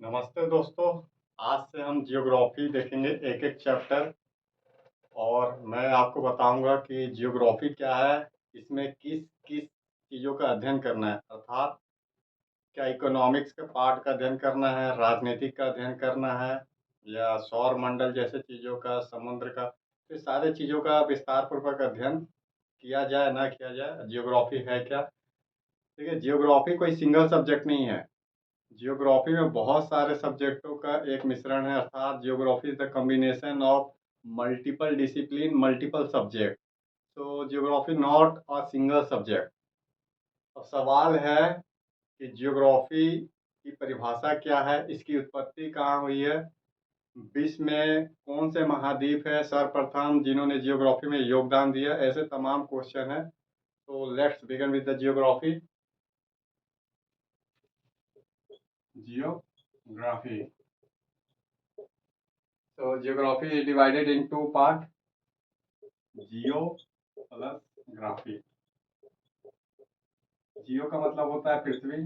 नमस्ते दोस्तों। आज से हम जियोग्राफी देखेंगे एक एक चैप्टर। और मैं आपको बताऊंगा कि जियोग्राफी क्या है, इसमें किस किस चीज़ों का अध्ययन करना है। अर्थात क्या इकोनॉमिक्स के पार्ट का अध्ययन करना है, राजनीतिक का अध्ययन करना है, या सौर मंडल जैसे चीज़ों का, समुद्र का। तो इस सारे चीज़ों का विस्तार पूर्वक अध्ययन किया जाए ना किया जाए, जियोग्राफी है क्या। देखिए, जियोग्राफी कोई सिंगल सब्जेक्ट नहीं है। जियोग्राफी में बहुत सारे सब्जेक्टों का एक मिश्रण है। अर्थात geography is the combination of multiple discipline, multiple subject. तो geography not a single subject. अब सवाल है कि जियोग्राफी की परिभाषा क्या है, इसकी उत्पत्ति कहाँ हुई है, विश्व में कौन से महाद्वीप है सर्वप्रथम जिन्होंने जियोग्राफी में योगदान दिया। ऐसे तमाम क्वेश्चन है। तो let's begin with the geography. Geography, so geography is divided into part, geo plus graphy. Geo का मतलब होता है पृथ्वी,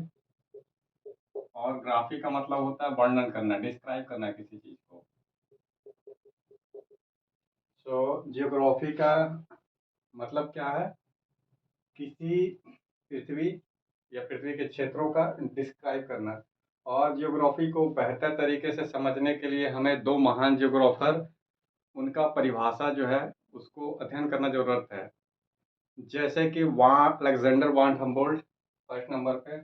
और ग्राफी का मतलब होता है वर्णन करना, डिस्क्राइब करना किसी चीज को। सो जियोग्राफी का मतलब क्या है, किसी पृथ्वी या पृथ्वी के क्षेत्रों का डिस्क्राइब करना। और जियोग्राफी को बेहतर तरीके से समझने के लिए हमें दो महान जियोग्राफर, उनका परिभाषा जो है उसको अध्ययन करना जरूरत है। जैसे कि अलेक्जेंडर वान हम्बोल्ट फर्स्ट नंबर पे,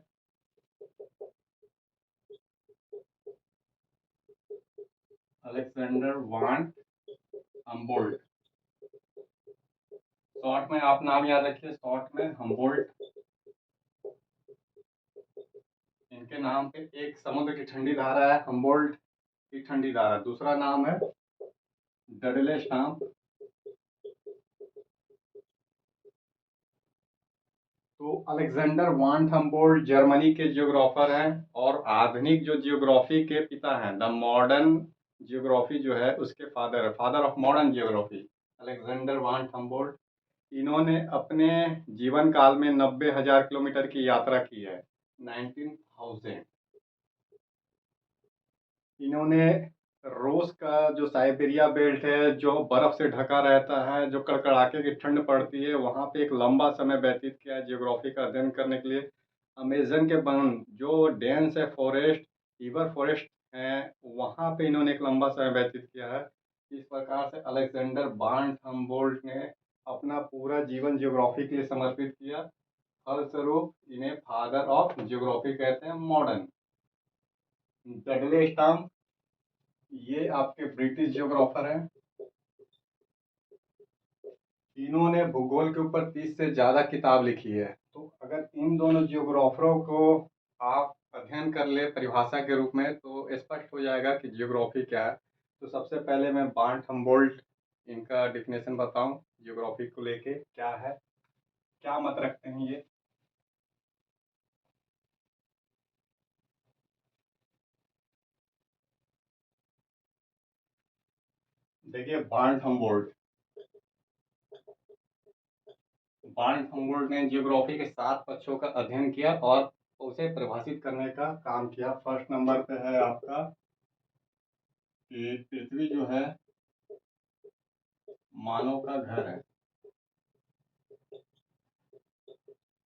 अलेक्जेंडर वान हम्बोल्ट। शॉर्ट में आप नाम याद रखिए, शॉर्ट में हम्बोल्ट। इनके नाम पे एक समुद्र की ठंडी धारा है, हम्बोल्ट की ठंडी धारा। दूसरा नाम है डडले स्टाम्प। तो अलेक्जेंडर वान हम्बोल्ट जर्मनी के जियोग्राफर हैं, और आधुनिक जो जियोग्राफी के पिता हैं, द मॉडर्न जियोग्राफी जो है उसके फादर है, father of modern geography, Alexander one Humboldt. इन्होंने अपने जीवन काल में 90,000 किलोमीटर की यात्रा की है, 19,000। इन्होंने रूस का जो साइबेरिया बेल्ट है, जो बर्फ से ढका रहता है, जो कड़कड़ाके की ठंड पड़ती है, वहाँ पे एक लंबा समय व्यतीत किया है जियोग्राफी का अध्ययन करने के लिए। अमेजन के वन जो डेंस है फॉरेस्ट, रिवर फॉरेस्ट है, वहाँ पे इन्होंने एक लंबा समय व्यतीत किया है। इस प्रकार से अलेक्जेंडर बार्न हम्बोल्ट ने अपना पूरा जीवन जियोग्राफी के लिए समर्पित किया। फलस्वरूप इन्हें फादर ऑफ जियोग्राफी कहते हैं, मॉडर्न। डडले स्टम्प, ये आपके ब्रिटिश जियोग्राफर हैं। इन्होंने भूगोल के ऊपर 30 से ज़्यादा किताब लिखी है। तो अगर इन दोनों जियोग्राफरों को आप अध्ययन कर ले परिभाषा के रूप में, तो स्पष्ट हो जाएगा कि जियोग्राफी क्या है। तो सबसे पहले मैं बार्ट हम्बोल्ट, इनका डिफिनेशन बताऊं जियोग्राफी को लेके क्या है, क्या मत रखते हैं ये। देखिए, बार्ट हम्बोल्ट ने जियोग्राफी के 7 पक्षों का अध्ययन किया और उसे परिभाषित करने का काम किया। फर्स्ट नंबर पे है आपका कि पृथ्वी जो है मानव का घर है।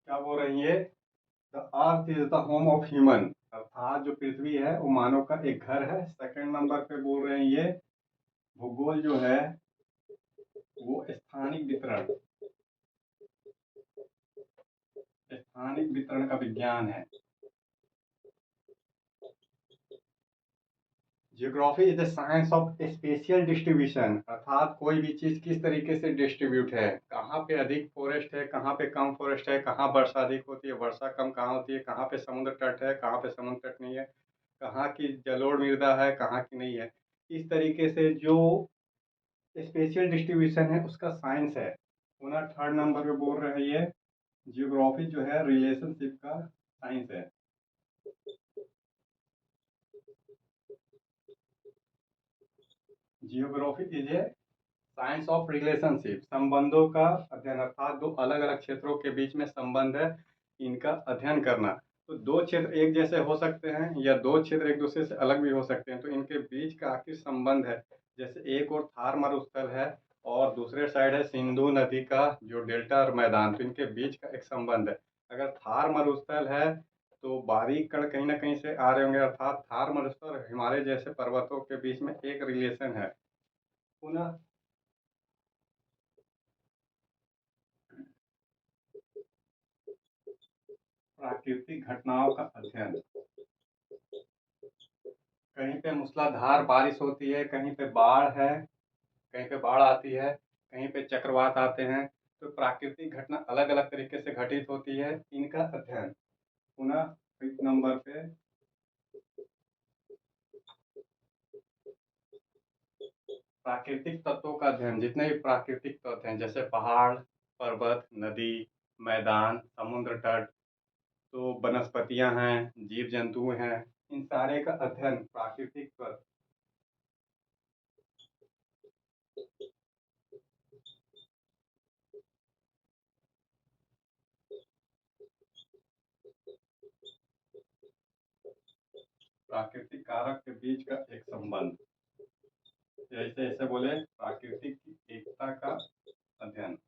क्या बोल रही है, the earth is the home of human. अर्थात जो पृथ्वी है वो मानव का एक घर है। सेकंड नंबर पे बोल रहे हैं ये, भूगोल जो है वो स्थानिक वितरण का विज्ञान है। Geography is the science of spatial distribution. अर्थात कोई भी चीज किस तरीके से डिस्ट्रीब्यूट है, कहाँ पे अधिक फॉरेस्ट है, कहाँ पे कम फॉरेस्ट है, कहाँ वर्षा अधिक होती है, वर्षा कम कहाँ होती है, कहाँ पे समुद्र तट है, कहाँ पे समुद्र तट नहीं है, कहाँ की जलोढ़ मृदा है, कहाँ की नहीं है। इस तरीके से जो स्पेशियल डिस्ट्रीब्यूशन है उसका साइंस है। पुनः थर्ड नंबर पे बोल रहे हैं ये, जियोग्राफी जो है रिलेशनशिप का साइंस है। Geography is a science of relationship, संबंधों का अध्ययन। अर्थात दो अलग अलग क्षेत्रों के बीच में संबंध है, इनका अध्ययन करना। तो दो क्षेत्र एक जैसे हो सकते हैं या दो क्षेत्र एक दूसरे से अलग भी हो सकते हैं, तो इनके बीच का आखिर संबंध है। जैसे एक और थार मरुस्थल है और दूसरे साइड है सिंधु नदी का जो डेल्टा और मैदान, तो इनके बीच का एक संबंध है। अगर थार मरुस्थल है तो बारीक कण कहीं ना कहीं से आ रहे होंगे, अर्थात थार मरुस्थल और हिमालय जैसे पर्वतों के बीच में एक रिलेशन है। पुनः प्राकृतिक घटनाओं का अध्ययन, कहीं पे मूसलाधार बारिश होती है, कहीं पे बाढ़ है, कहीं पे बाढ़ आती है, कहीं पे चक्रवात आते हैं, तो प्राकृतिक घटना अलग अलग तरीके से घटित होती है, इनका अध्ययन। पुनः 5 नंबर पे प्राकृतिक तत्वों का अध्ययन, जितने भी प्राकृतिक तत्व हैं जैसे पहाड़, पर्वत, नदी, मैदान, समुद्र तट, तो वनस्पतियां हैं, जीव जंतु हैं, इन सारे का अध्ययन प्राकृतिक तत्व। प्राकृतिक कारक के बीच का एक संबंध, जैसे ऐसे बोले प्राकृतिक की एकता का अध्ययन।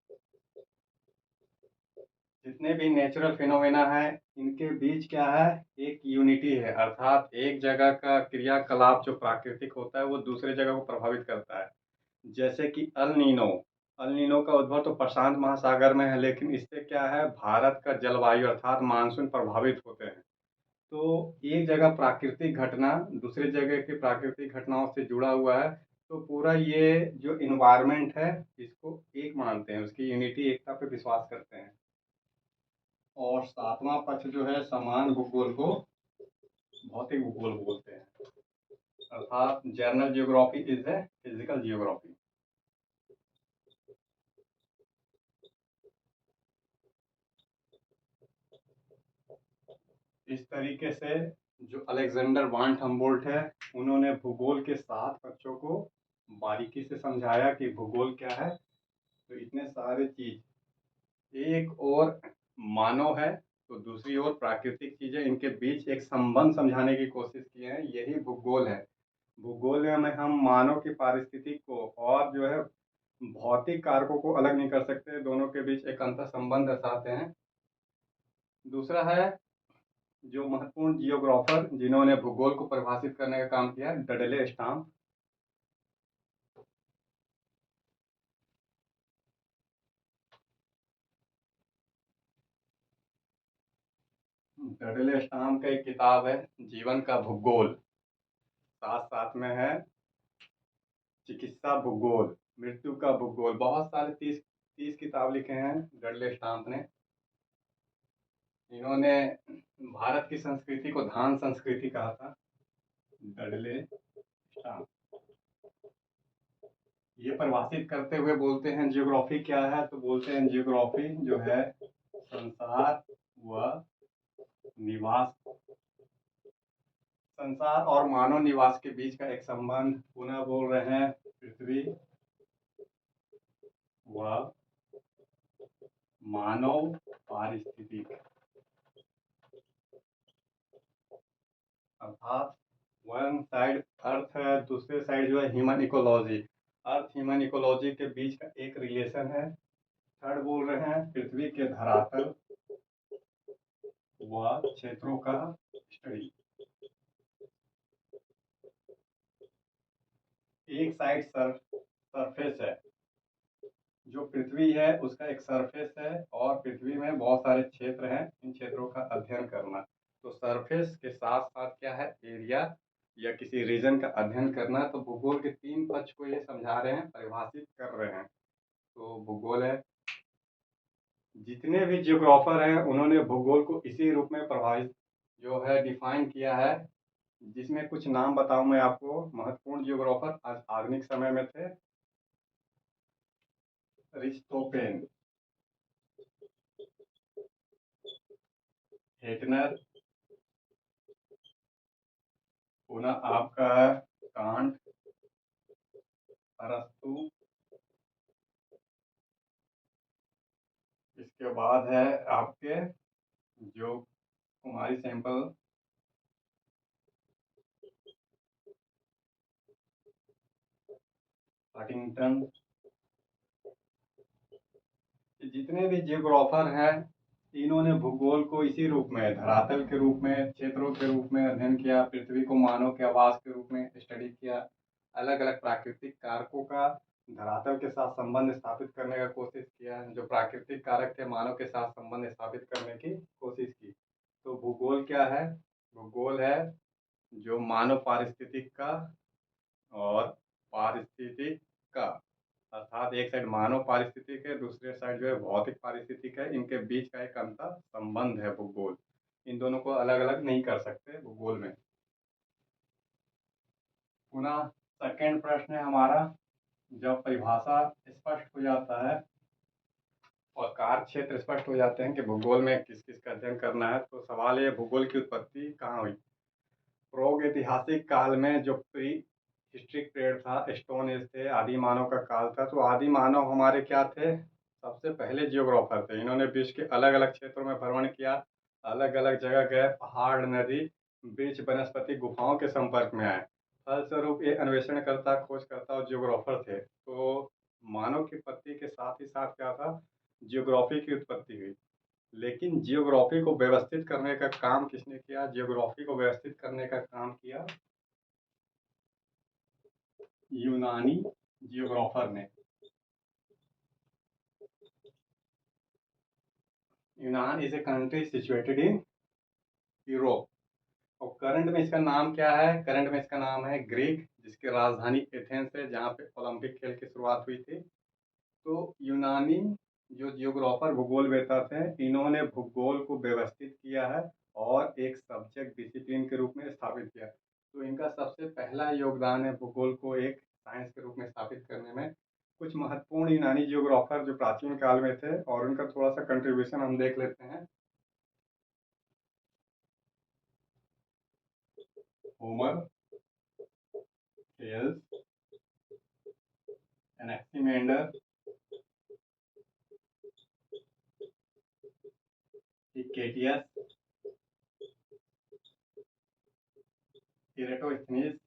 जितने भी नेचुरल फिनोमेना है इनके बीच क्या है, एक यूनिटी है, अर्थात एक जगह का क्रियाकलाप जो प्राकृतिक होता है वो दूसरे जगह को प्रभावित करता है। जैसे कि अल नीनो, अल नीनो का उद्भव तो प्रशांत महासागर में है, लेकिन इससे क्या है, भारत का जलवायु अर्थात मानसून प्रभावित होते हैं। तो एक जगह प्राकृतिक घटना दूसरे जगह की प्राकृतिक घटनाओं से जुड़ा हुआ है, तो पूरा ये जो इन्वायरमेंट है इसको एक मानते हैं, उसकी यूनिटी एकता पे विश्वास करते हैं। और सातवां पक्ष जो है समान भूगोल को भौतिक भूगोल बोलते हैं, अर्थात general geography is a physical geography. इस तरीके से जो अलेक्जेंडर वान हम्बोल्ट है उन्होंने भूगोल के 7 पक्षों को बारीकी से समझाया कि भूगोल क्या है। तो इतने सारे चीज, एक और मानव है तो दूसरी ओर प्राकृतिक चीजें, इनके बीच एक संबंध समझाने की कोशिश की है, यही भूगोल है। भूगोल में हम मानव की पारिस्थितिकी को और जो है भौतिक कारकों को अलग नहीं कर सकते, दोनों के बीच एक अंतर संबंध दर्शाते हैं। दूसरा है जो महत्वपूर्ण जियोग्राफर जिन्होंने भूगोल को परिभाषित करने का काम किया, डडले स्टाम्प। डडले स्टाम्प का एक किताब है जीवन का भूगोल, साथ साथ में है चिकित्सा भूगोल, मृत्यु का भूगोल, बहुत सारे 30 किताब लिखे हैं डडले स्टाम्प ने। इन्होंने भारत की संस्कृति को धान संस्कृति कहा था, डडले स्टाम्प। ये परिभाषित करते हुए बोलते हैं जियोग्राफी क्या है, तो बोलते हैं जियोग्राफी जो है संसार व निवास, संसार और मानव निवास के बीच का एक संबंध। पुनः बोल रहे हैं पृथ्वी व मानव पारिस्थितिक, अर्थात वन साइड अर्थ है, दूसरे साइड जो है ह्यूमन इकोलॉजी, अर्थ ह्यूमन इकोलॉजी के बीच का एक रिलेशन है। थर्ड बोल रहे हैं पृथ्वी के धरातल व क्षेत्रों का स्टडी। एक साइड सरफेस है, जो पृथ्वी है उसका एक सरफेस है और पृथ्वी में बहुत सारे क्षेत्र हैं, इन क्षेत्रों का अध्ययन करना। तो सरफेस के साथ साथ क्या है, एरिया या किसी रीजन का अध्ययन करना। तो भूगोल के 3 पक्ष को ये समझा रहे हैं, परिभाषित कर रहे हैं। तो भूगोल है, जितने भी जियोग्राफर हैं उन्होंने भूगोल को इसी रूप में प्रभावित जो है डिफाइन किया है, जिसमें कुछ नाम बताऊं मैं आपको। महत्वपूर्ण जियोग्राफर आज आधुनिक समय में थे, रिस्टोपेन, हेटनर, पुनः आपका कांट, अरस्तु, इसके बाद है आपके जो कुमारी सैंपल पाटिंगटन, जितने भी जियोग्राफर हैं इन्होंने भूगोल को इसी रूप में, धरातल के रूप में, क्षेत्रों के रूप में अध्ययन किया, पृथ्वी को मानव के आवास के रूप में स्टडी किया, अलग अलग प्राकृतिक कारकों का धरातल के साथ संबंध स्थापित करने का कोशिश किया, जो प्राकृतिक कारक थे मानव के साथ संबंध स्थापित करने की कोशिश की। तो भूगोल क्या है? भूगोल है जो मानव पारिस्थितिक का और पारिस्थितिक का, अर्थात एक साइड मानव पारिस्थितिक है, दूसरे साइड जो है भौतिक पारिस्थितिक है, इनके बीच का एक अंतर संबंध है भूगोल। इन दोनों को अलग अलग नहीं कर सकते भूगोल में। पुनः सेकंड प्रश्न है हमारा, जब परिभाषा स्पष्ट हो जाता है और कार्य क्षेत्र स्पष्ट हो जाते हैं कि भूगोल में किस किस का अध्ययन करना है, तो सवाल ये, भूगोल की उत्पत्ति कहाँ हुई? प्रागैतिहासिक काल में जो प्री हिस्ट्रिक पीरियड था, स्टोन एज थे, आदि मानव का काल था, तो आदि मानव हमारे क्या थे? सबसे पहले जियोग्राफर थे। इन्होंने विश्व के अलग अलग क्षेत्रों में भ्रमण किया, अलग अलग जगह गए, पहाड़, नदी, वृक्ष, वनस्पति, गुफाओं के संपर्क में आए। फलस्वरूप ये अन्वेषणकर्ता, खोजकर्ता और जियोग्राफर थे। तो मानव की उत्पत्ति के साथ ही साथ क्या था? जियोग्राफी की उत्पत्ति हुई। लेकिन जियोग्राफी को व्यवस्थित करने का काम किसने किया? जियोग्राफी को व्यवस्थित करने का काम किया यूनानी जियोग्राफर ने। यूनान is a country situated in Europe, और करंट में इसका नाम क्या है? करंट में इसका नाम है ग्रीक, जिसकी राजधानी एथेंस है, जहाँ पे ओलंपिक खेल की शुरुआत हुई थी। तो यूनानी जो जियोग्राफर, भूगोल वेता थे, इन्होंने भूगोल को व्यवस्थित किया है और एक सब्जेक्ट डिसिप्लिन के रूप में स्थापित किया। तो इनका सबसे पहला योगदान है भूगोल को एक साइंस के रूप में स्थापित करने में। कुछ महत्वपूर्ण यूनानी जियोग्राफर जो प्राचीन काल में थे और उनका थोड़ा सा कंट्रीब्यूशन हम देख लेते हैं। होमर, थेल्स, एनाक्सिमेंडर, हिक्केटियस, इरेटोस्थनीज,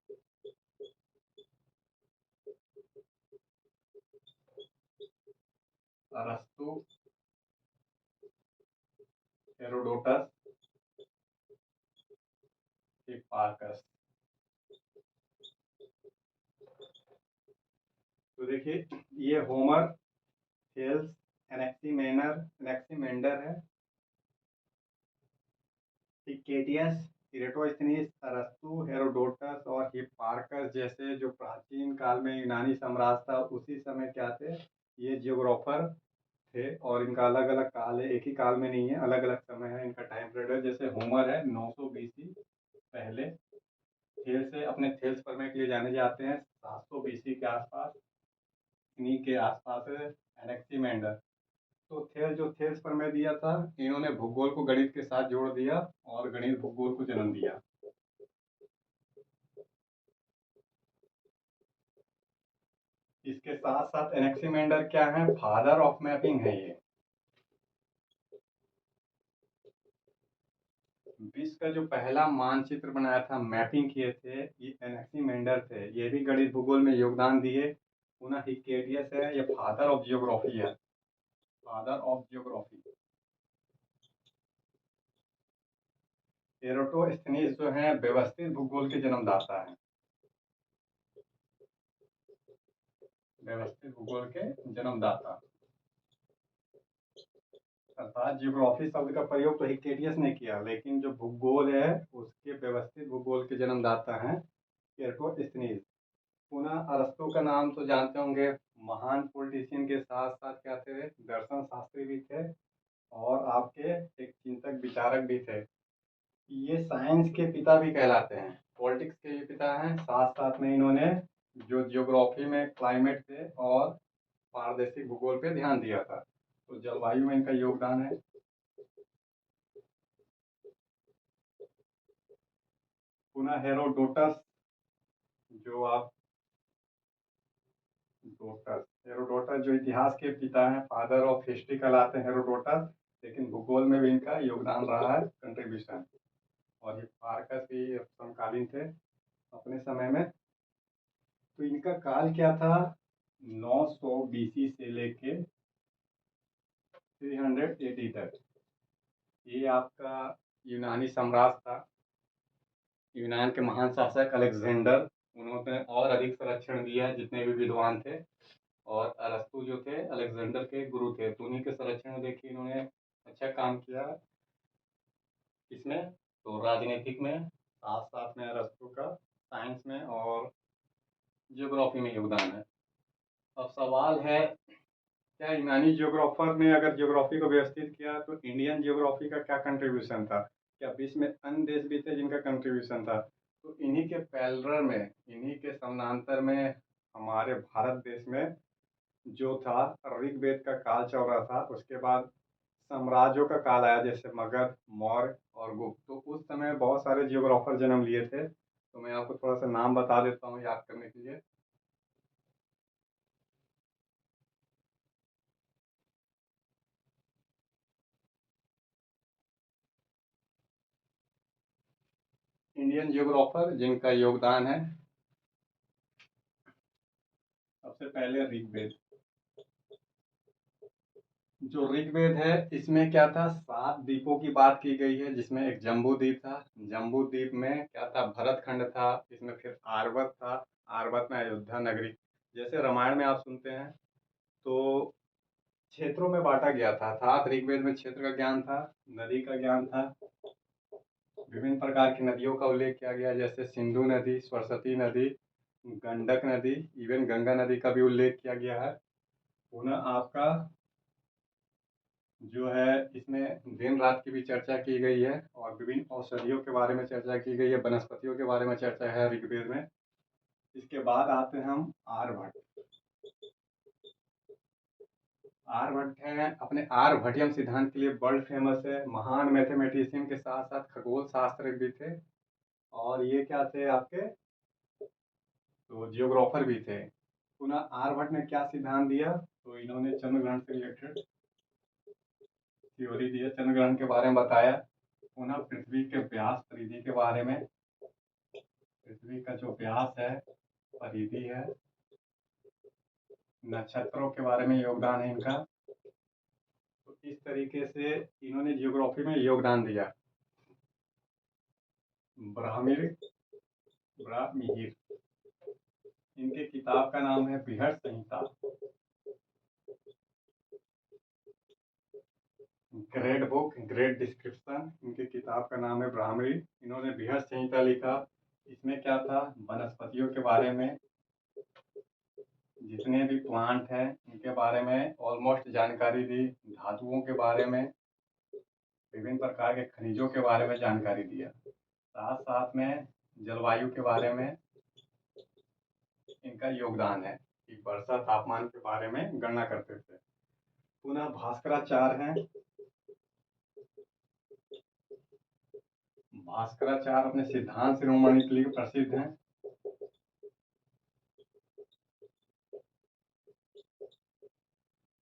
अरस्तु, हेरोडोटस, हिप्पार्कस। तो देखिए, ये होमर, थेल्स, एनाक्सिमेंडर है, हिक्केटियस, इरेटोस्थनीज, अरस्तु, हेरोडोटस और हिप्पार्कस जैसे जो प्राचीन काल में यूनानी साम्राज्य था उसी समय क्या थे? ये जियोग्राफर थे, और इनका अलग अलग काल है, एक ही काल में नहीं है, अलग अलग समय है, इनका टाइम पीरियड है। जैसे होमर है 900 बीसी पहले, थेल्स से अपने थेल्स प्रमेय के लिए जाने जाते हैं 700 बीसी के आसपास, इन्हीं के आसपास है एनेक्सीमेंडर। तो थेल्स, जो थेल्स प्रमेय दिया था, इन्होंने भूगोल को गणित के साथ जोड़ दिया और गणित भूगोल को जन्म दिया। इसके साथ साथ एनेक्सीमेंडर क्या है? फादर ऑफ मैपिंग है ये। विश्व का जो पहला मानचित्र बनाया था, मैपिंग किए थे, ये एनेक्सीमेंडर थे। ये भी गणित भूगोल में योगदान दिए। पुनः हिक्केटियस है, ये फादर ऑफ जियोग्राफी है, फादर ऑफ जियोग्राफी। एरोटोस्थनीज जो है व्यवस्थित भूगोल के जन्मदाता है, व्यवस्थित भूगोल के जन्मदाता। अर्थात जियोग्राफी शब्द का प्रयोग तो हिक्केटियस ने किया, लेकिन जो भूगोल है उसके व्यवस्थित भूगोल के जन्मदाता हैं एरोटोस्थनीज। पुनः अरस्तु का नाम तो जानते होंगे, महान पॉलिटिशियन के साथ साथ क्या थे? दर्शन शास्त्री भी थे और आपके एक चिंतक विचारक भी थे। ये साइंस के पिता भी कहलाते हैं, पॉलिटिक्स के भी पिता हैं, साथ साथ में इन्होंने जो जियोग्राफी में क्लाइमेट पे और पारदर्शिक भूगोल पे ध्यान दिया था, तो जलवायु में इनका योगदान है। पुनः हेरोडोटस, जो आप हेरोडोटस जो इतिहास के पिता हैं, फादर ऑफ हिस्ट्री कहलाते हैं हेरोडोटस। लेकिन भूगोल में भी इनका योगदान रहा है, कंट्रीब्यूशन। और ये फारकस भी समकालीन थे अपने समय में। तो इनका काल क्या था, 900 BC से लेके 380 तक। ये आपका यूनानी साम्राज्य था। यूनान के महान शासक अलेक्जेंडर, उन्होंने और अधिक संरक्षण दिया जितने भी विद्वान थे। और अरस्तु जो थे अलेक्जेंडर के गुरु थे, तो उन्हीं के संरक्षण में देखिए इन्होंने अच्छा काम किया। इसमें तो राजनीतिक में, साथ साथ में अरस्तु का साइंस में और ज्योग्राफी में योगदान है। अब सवाल है, क्या यूनानी ज्योग्राफर ने अगर ज्योग्राफी को व्यवस्थित किया तो इंडियन ज्योग्राफी का क्या कंट्रीब्यूशन था? क्या विश्व में अन्य देश भी थे जिनका कंट्रीब्यूशन था? तो इन्हीं के पैरेलल में, इन्हीं के समानांतर में हमारे भारत देश में जो था, ऋग्वेद का काल चल रहा था। उसके बाद साम्राज्यों का काल आया, जैसे मगध, मौर्य और गुप्त। तो उस समय बहुत सारे जियोग्राफर जन्म लिए थे। तो मैं आपको थोड़ा सा नाम बता देता हूँ याद करने के लिए। इंडियन जियोग्राफर जिनका योगदान है, सबसे पहले ऋग्वेद। जो ऋग्वेद है, इसमें क्या था, 7 द्वीपों की बात की गई है, जिसमें एक जम्बू द्वीप था। जम्बू द्वीप में क्या था, भरत खंड था। इसमें फिर आर्वत था। आर्वत में अयोध्या नगरी। जैसे रामायण में आप सुनते हैं, तो क्षेत्रों में बांटा गया था। अर्थात ऋग्वेद में क्षेत्र का ज्ञान था, नदी का ज्ञान था। विभिन्न प्रकार की नदियों का उल्लेख किया गया, जैसे सिंधु नदी, सरस्वती नदी, गंडक नदी, इवन गंगा नदी का भी उल्लेख किया गया है। पुनः आपका जो है, इसमें दिन रात की भी चर्चा की गई है और विभिन्न औषधियों के बारे में चर्चा की गई है, वनस्पतियों के बारे में चर्चा है ऋग्वेद में। इसके बाद आते हैं हम आर्यभट्ट। आर्यभट्ट हैं, अपने आर्यभट्टियम सिद्धांत के लिए वर्ल्ड फेमस है। महान मैथमेटिशियन के साथ साथ खगोल शास्त्र भी थे। और ये क्या थे आपके, तो जियोग्राफर भी थे। पुनः आर्यभट्ट ने क्या सिद्धांत दिया, तो इन्होंने चंद्र ग्रहण से रिलेटेड थ्योरी दी, चंद्र ग्रहण के बारे में बताया। पुनः पृथ्वी के व्यास परिधि के बारे में, पृथ्वी का जो व्यास है, परिधि है, नक्षत्रों के बारे में योगदान है इनका। तो इस तरीके से इन्होंने जियोग्राफी में योगदान दिया। ब्राह्मीर, ब्राह्मीर, इनके किताब का नाम है बृहद संहिता। ग्रेट बुक, ग्रेट डिस्क्रिप्शन, इनकी किताब का नाम है ब्राह्मीर। इन्होंने बृहद संहिता लिखा। इसमें क्या था, वनस्पतियों के बारे में, जितने भी प्लांट हैं उनके बारे में ऑलमोस्ट जानकारी दी। धातुओं के बारे में, विभिन्न प्रकार के खनिजों के बारे में जानकारी दिया। साथ साथ में जलवायु के बारे में इनका योगदान है कि वर्षा तापमान के बारे में गणना करते थे। पुनः भास्कराचार्य हैं। भास्कराचार्य अपने सिद्धांत शिरोमणि के लिए प्रसिद्ध हैं।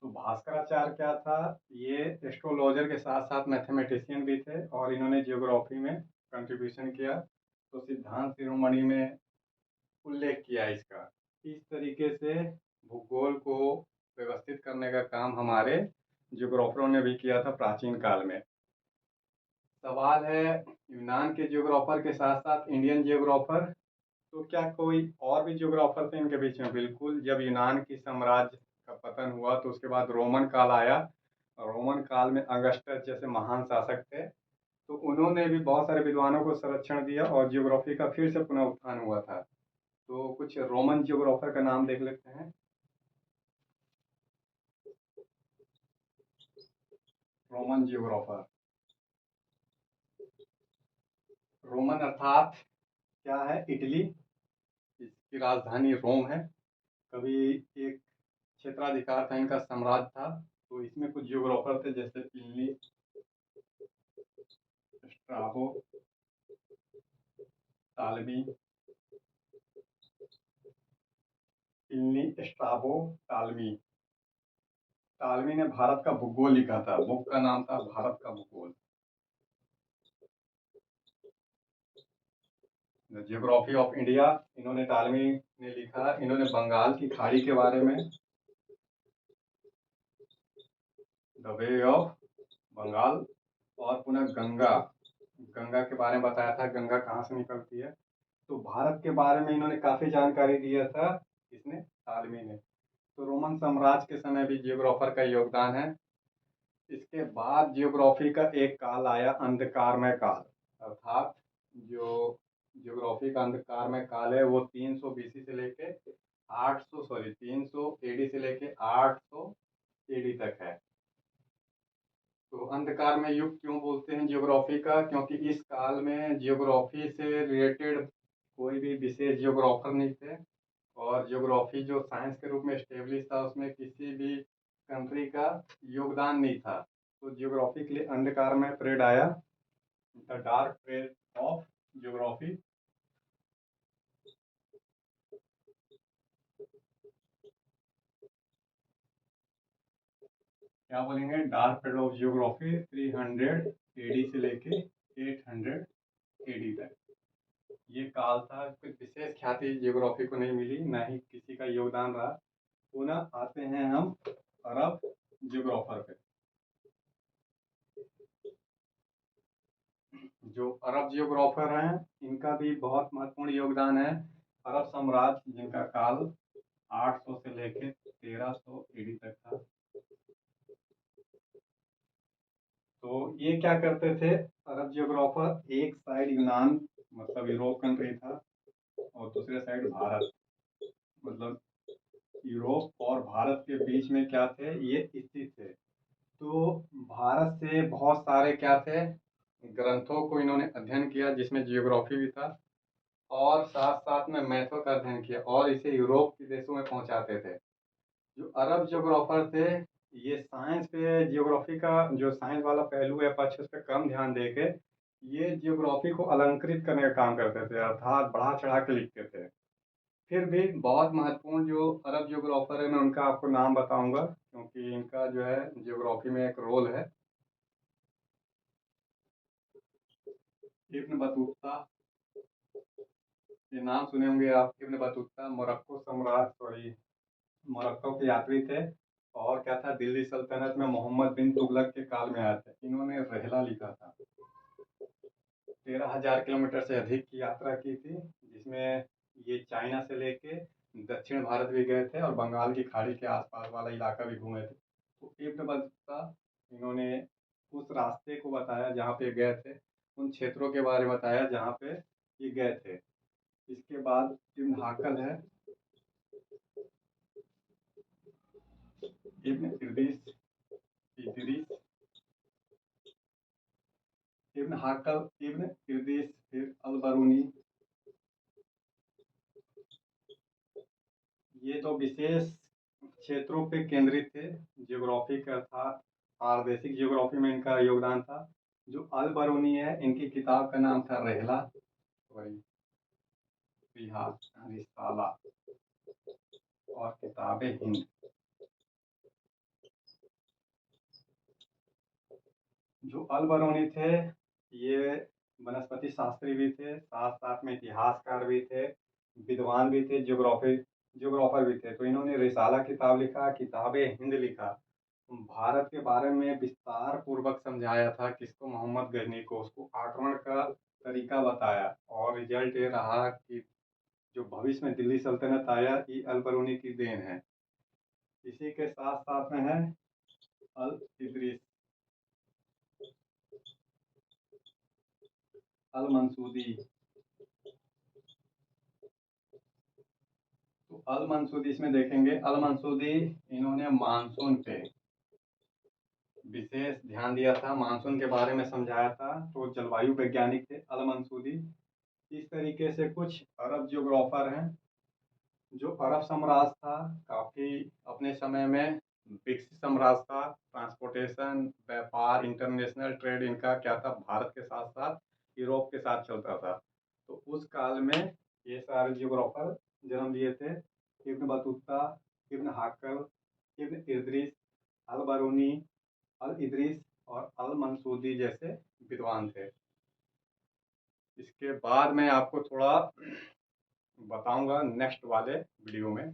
तो भास्कराचार्य क्या था, ये एस्ट्रोलॉजर के साथ साथ मैथमेटिशियन भी थे और इन्होंने जियोग्राफी में कंट्रीब्यूशन किया। तो सिद्धांत शिरोमणि में उल्लेख किया इसका। इस तरीके से भूगोल को व्यवस्थित करने का काम हमारे जियोग्राफरों ने भी किया था प्राचीन काल में। सवाल है, यूनान के जियोग्राफर के साथ साथ इंडियन जियोग्राफर, तो क्या कोई और भी जियोग्राफर थे इनके बीच में? बिल्कुल। जब यूनान की साम्राज्य का पतन हुआ तो उसके बाद रोमन काल आया। रोमन काल में अगस्टस जैसे महान शासक थे, तो उन्होंने भी बहुत सारे विद्वानों को संरक्षण दिया और जियोग्राफी का फिर से पुनः उत्थान हुआ था। तो कुछ रोमन जियोग्राफर का नाम देख लेते हैं। रोमन जियोग्राफर, रोमन अर्थात क्या है, इटली। इसकी राजधानी रोम है। कभी एक क्षेत्राधिकार था इनका, साम्राज्य था। तो इसमें कुछ जियोग्राफर थे, जैसे प्लिनी, स्ट्राबो, टालमी, प्लिनी, स्ट्राबो, टालमी। टालमी ने भारत का भूगोल लिखा था, बुक का नाम था भारत का भूगोल। द जियोग्राफी ऑफ इंडिया इन्होंने टालमी ने लिखा। इन्होंने बंगाल की खाड़ी के बारे में, द वे ऑफ बंगाल, और पुनः गंगा, गंगा के बारे में बताया था, गंगा कहाँ से निकलती है। तो भारत के बारे में इन्होंने काफी जानकारी दिया था, किसने, टालमी ने। तो रोमन साम्राज्य के समय भी जियोग्राफर का योगदान है। इसके बाद जियोग्राफी का एक काल आया, अंधकारमय काल, अर्थात जो जियोग्राफी का अंधकारमय काल है वो 300 बीसी से लेके 300 एडी से लेके 800 एडी तक है। तो अंधकार में युग क्यों बोलते हैं जियोग्राफी का, क्योंकि इस काल में जियोग्राफी से रिलेटेड कोई भी विशेष जियोग्राफर नहीं थे, और जियोग्राफी जो साइंस के रूप में स्टेब्लिश था उसमें किसी भी कंट्री का योगदान नहीं था। तो जियोग्राफी के लिए अंधकार में पीरियड आया, the dark period of geography. क्या बोलेंगे, dark period of geography 300 AD से लेके 800 एडी तक। ये काल था, कुछ विशेष ख्याति जियोग्राफी को नहीं मिली, ना ही किसी का योगदान रहा। पुनः आते हैं हम अरब जियोग्राफर पे। जो अरब जियोग्राफर हैं इनका भी बहुत महत्वपूर्ण योगदान है। अरब साम्राज्य जिनका काल 800 से लेके 1300 एडी तक था। तो ये क्या करते थे अरब जियोग्राफर, एक साइड यूनान मतलब यूरोप कंट्री था, और दूसरे साइड भारत, मतलब यूरोप और भारत के बीच में क्या थे, ये स्थित थे। तो भारत से बहुत सारे क्या थे, ग्रंथों को इन्होंने अध्ययन किया, जिसमें जियोग्राफी भी था, और साथ साथ में मैथों का अध्ययन किया, और इसे यूरोप के देशों में पहुंचाते थे। जो अरब जियोग्राफर थे, ये साइंस पे, जियोग्राफी का जो साइंस वाला पहलू है पक्ष, उस पर कम ध्यान देके ये जियोग्राफी को अलंकृत करने का काम करते थे, अर्थात बढ़ा चढ़ा के लिखते थे। फिर भी बहुत महत्वपूर्ण जो अरब जियोग्राफर है, मैं उनका आपको नाम बताऊंगा, क्योंकि इनका जो है जियोग्राफी में एक रोल है। इब्न बतूता, ये नाम सुने होंगे आप, इब्न बतूता मोरक्को सम्राट, सॉरी, मोरक्को के यात्री थे, और क्या था, दिल्ली सल्तनत में मोहम्मद बिन तुगलक के काल में आए थे। इन्होंने रहला लिखा था। 13,000 किलोमीटर से अधिक की यात्रा की थी, जिसमें ये चाइना से लेके दक्षिण भारत भी गए थे, और बंगाल की खाड़ी के आसपास वाला इलाका भी घूमे थे। तो इब्न बतूता, इन्होंने उस रास्ते को बताया जहाँ पे गए थे, उन क्षेत्रों के बारे में बताया जहाँ पे ये गए थे। इसके बाद इब्न हाकल है, इब्न इदरीस, इदरीस, इब्न हाकल, इब्न इदरीस, फिर अल बरूनी। ये तो विशेष क्षेत्रों पे केंद्रित थे जियोग्राफी के, अर्थात प्रादेशिक जियोग्राफी में इनका योगदान था। जो अल बरूनी है, इनकी किताब का नाम था रहला, वही रिसाला और किताबे हिंद। जो अल बरूनी थे, ये वनस्पति शास्त्री भी थे, साथ साथ में इतिहासकार भी थे, विद्वान भी थे, जियोग्राफर भी थे। तो इन्होंने रिसाला किताब लिखा, किताबे हिंद लिखा, भारत के बारे में विस्तार पूर्वक समझाया था, किसको, मोहम्मद गजनी को, उसको आक्रमण का तरीका बताया, और रिजल्ट ये रहा कि जो भविष्य में दिल्ली सल्तनत आया, ये अल बरूनी की देन है। इसी के साथ साथ में है अल इदरीस, अल मंसूदी। तो अल मंसूदी इसमें देखेंगे, अल मंसूदी इन्होंने मानसून पे विशेष ध्यान दिया था, मानसून के बारे में समझाया था। तो जलवायु वैज्ञानिक थे अल मंसूदी। इस तरीके से कुछ अरब जियोग्राफर हैं। जो अरब साम्राज्य था, काफी अपने समय में विकसित साम्राज्य था। ट्रांसपोर्टेशन, व्यापार, इंटरनेशनल ट्रेड इनका क्या था, भारत के साथ साथ यूरोप के साथ चलता था। तो उस काल में ये सारे जियोग्राफर जन्म लिए थे, इब्न बतूता, इब्न हाकल, इब्न इदरीस, अल बरूनी, अल इदरीस और अल मंसूदी जैसे विद्वान थे। इसके बाद मैं आपको थोड़ा बताऊंगा नेक्स्ट वाले वीडियो में।